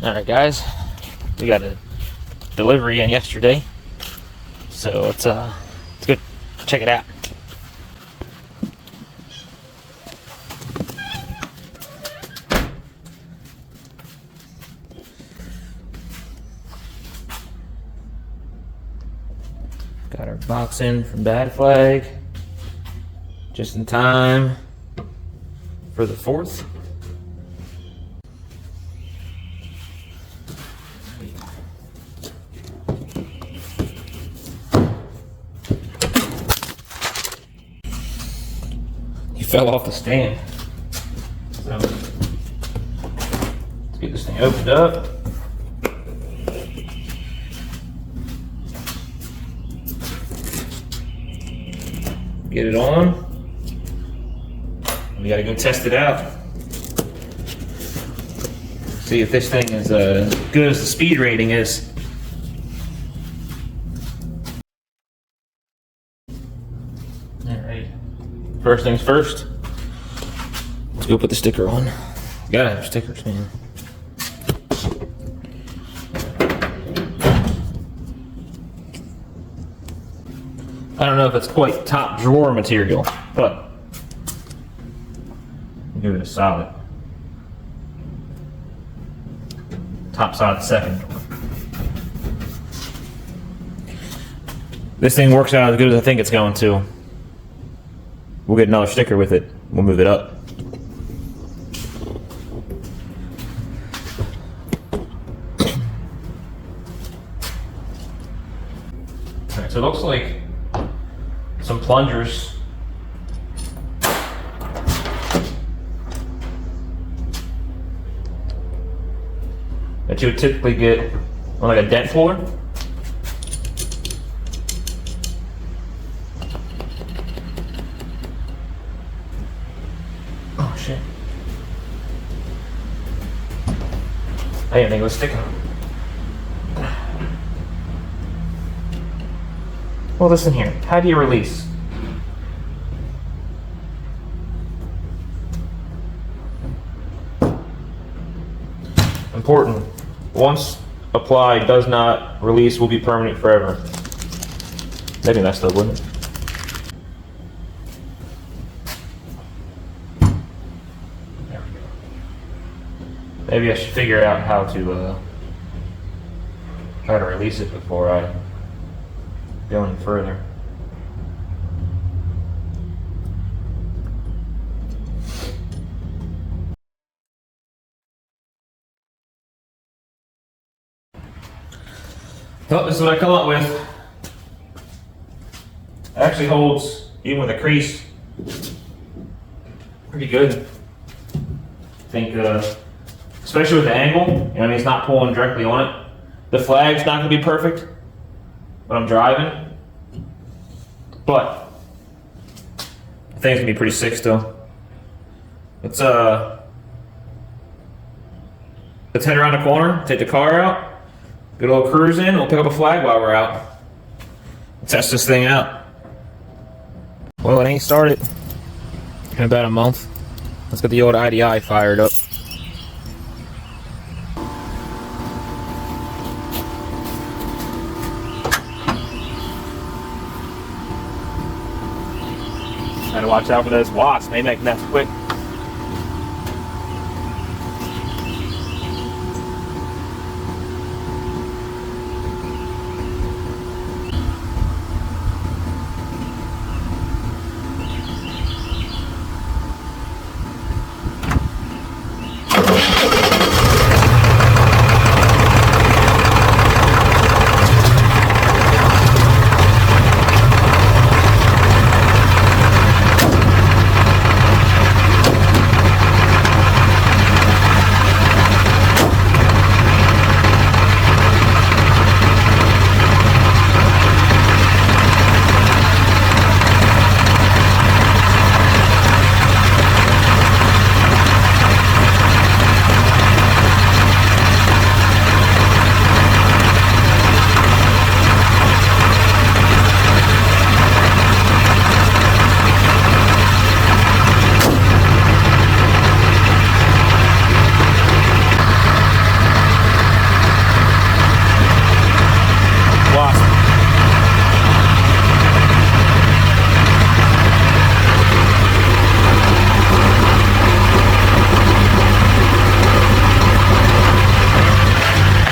Alright guys, we got a delivery in yesterday, so let's go check it out. Got our box in from Badflag, just in time for the 4th. He fell off the stand. So let's get this thing opened up. Get it on. We gotta go test it out. See if this thing is as good as the speed rating is. Alright. First things first. Let's go put the sticker on. You gotta have stickers, man. I don't know if it's quite top drawer material, but give it a solid. Top solid second. This thing works out as good as I think it's going to. We'll get another sticker with it. We'll move it up. Alright, so it looks like some plungers. That you would typically get on like a dent floor. Oh shit. I didn't think it was sticking. Well, listen here. How do you release? Important. Once applied, does not release, will be permanent forever. Maybe messed up, wouldn't it? There we go. Maybe I should figure out how to try to release it before I go any further. Well, this is what I come up with. It actually holds, even with a crease, pretty good. I think, especially with the angle, you know what I mean, it's not pulling directly on it. The flag's not going to be perfect when I'm driving, but I think it's going to be pretty sick still. Let's head around the corner, take the car out. Get a little cruise in, we'll pick up a flag while we're out. Test this thing out. Well, it ain't started in about a month. Let's get the old IDI fired up. Gotta watch out for those wasps, they make nests quick.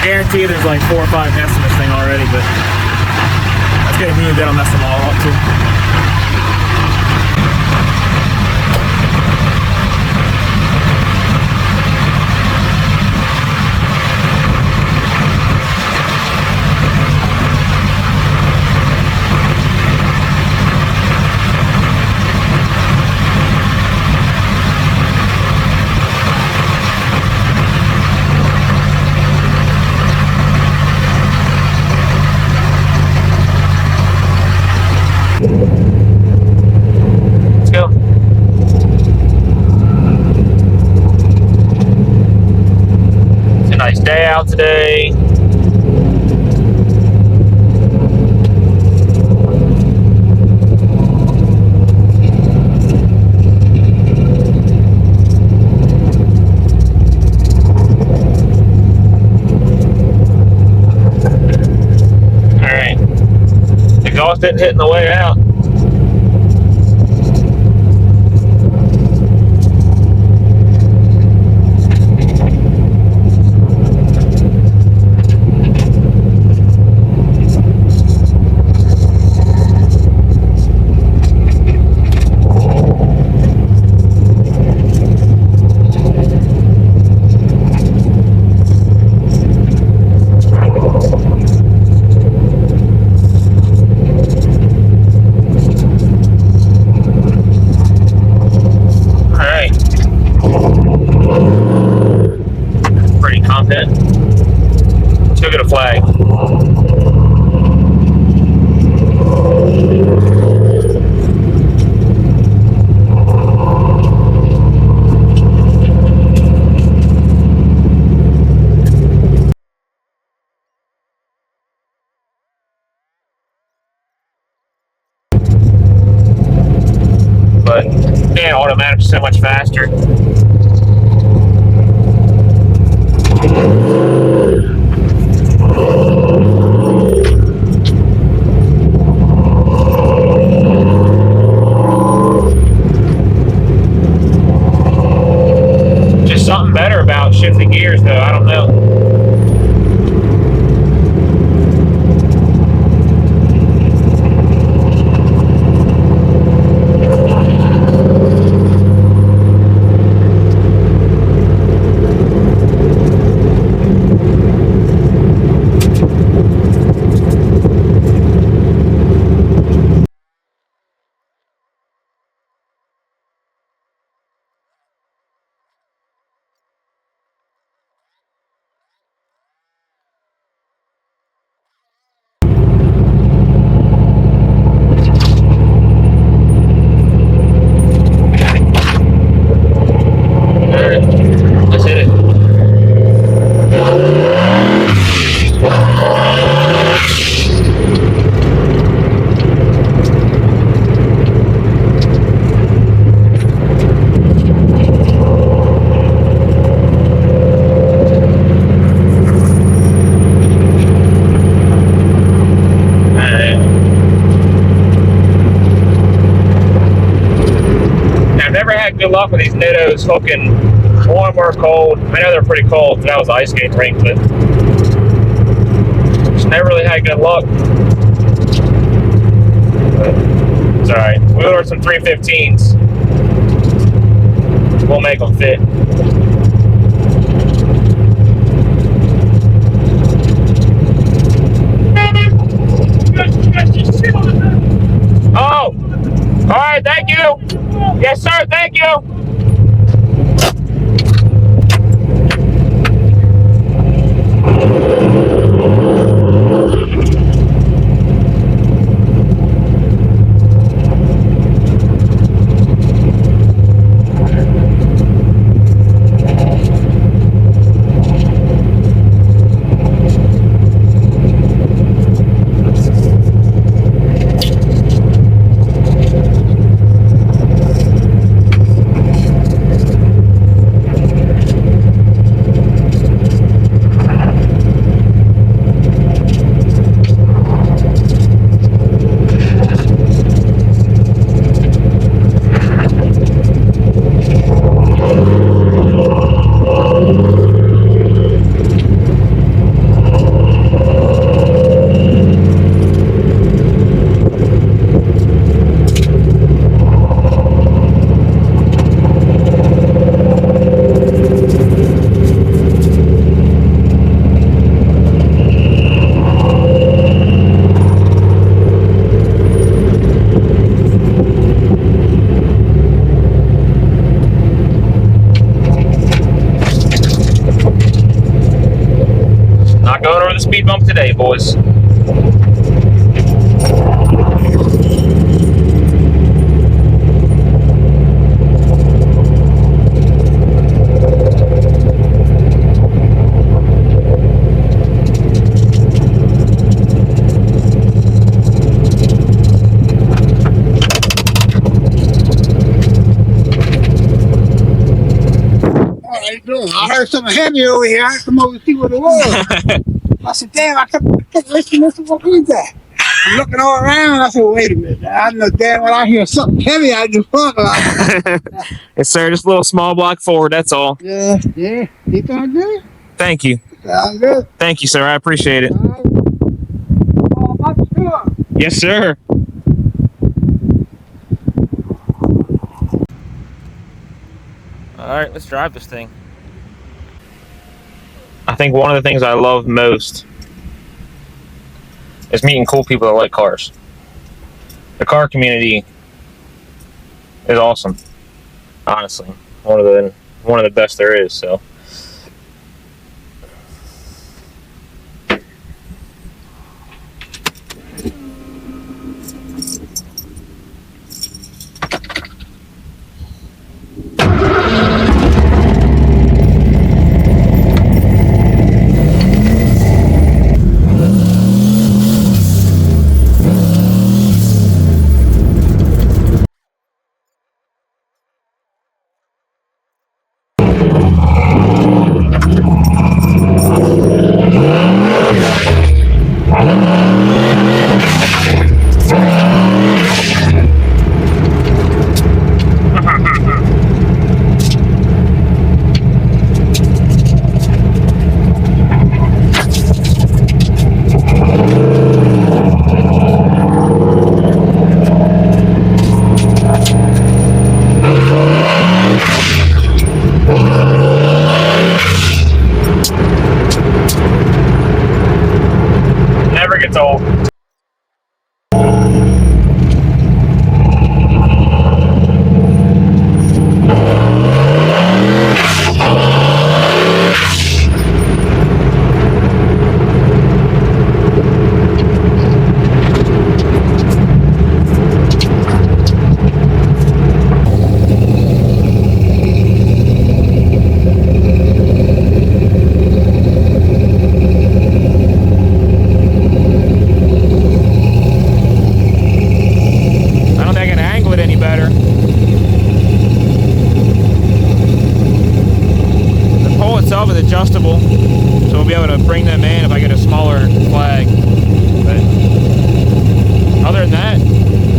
I guarantee there's like 4 or 5 nests in this thing already, but that's gonna mean that'll mess them all up too. Let's go. It's a nice day out today. Alright. Exhaust didn't hit in the way out. Pretty content. Still get a flag. But yeah, automatic's so much faster. Just something better about shifting gears though, I don't know. Let's hit it. I've never had good luck with these Nittos hooking warm or cold. I know they're pretty cold because that was ice skate rink, but just never really had good luck. But it's alright. We ordered some 315s. We'll make them fit. Oh! Alright, thank you! Yes, sir, thank you! Not going over the speed bump today, boys. I heard something heavy over here. I come over to see what it was. I said, damn, I kept listening to what is that? I'm looking all around. I said, wait a minute. I know damn when I hear something heavy, I just fuck like Yes, sir. Just a little small block Ford, that's all. Yeah. You sound good? Thank you. Sound good. Thank you, sir. I appreciate it. Oh, I'm sure. Yes, sir. All right, let's drive this thing. I think one of the things I love most is meeting cool people that like cars. The car community is awesome, honestly. One of the best there is. So. Never gets old. Adjustable, so we'll be able to bring them in if I get a smaller flag. But other than that,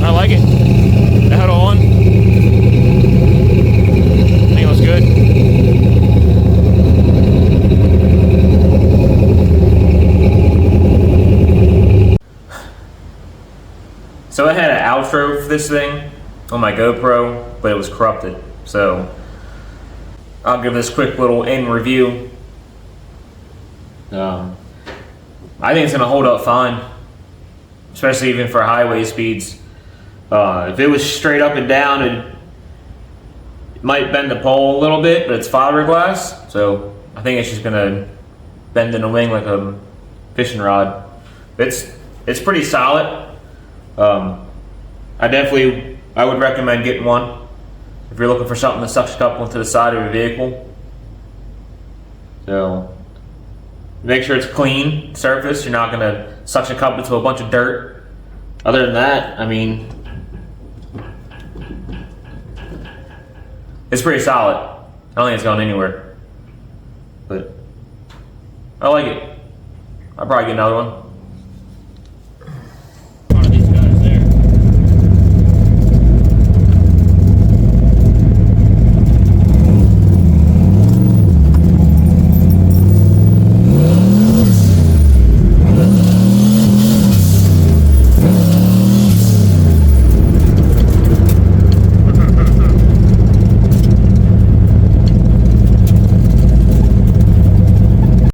I like it. The head on. I think it looks good. So I had an outro for this thing on my GoPro, but it was corrupted. So I'll give this quick little in review. I think it's going to hold up fine, especially even for highway speeds. If it was straight up and down, it might bend the pole a little bit, but it's fiberglass, so I think it's just going to bend in the wing like a fishing rod. It's pretty solid. I would recommend getting one if you're looking for something to suction up onto the side of your vehicle. So make sure it's clean surface. You're not going to suction cup into a bunch of dirt. Other than that, I mean, it's pretty solid. I don't think it's going anywhere. But I like it. I'll probably get another one.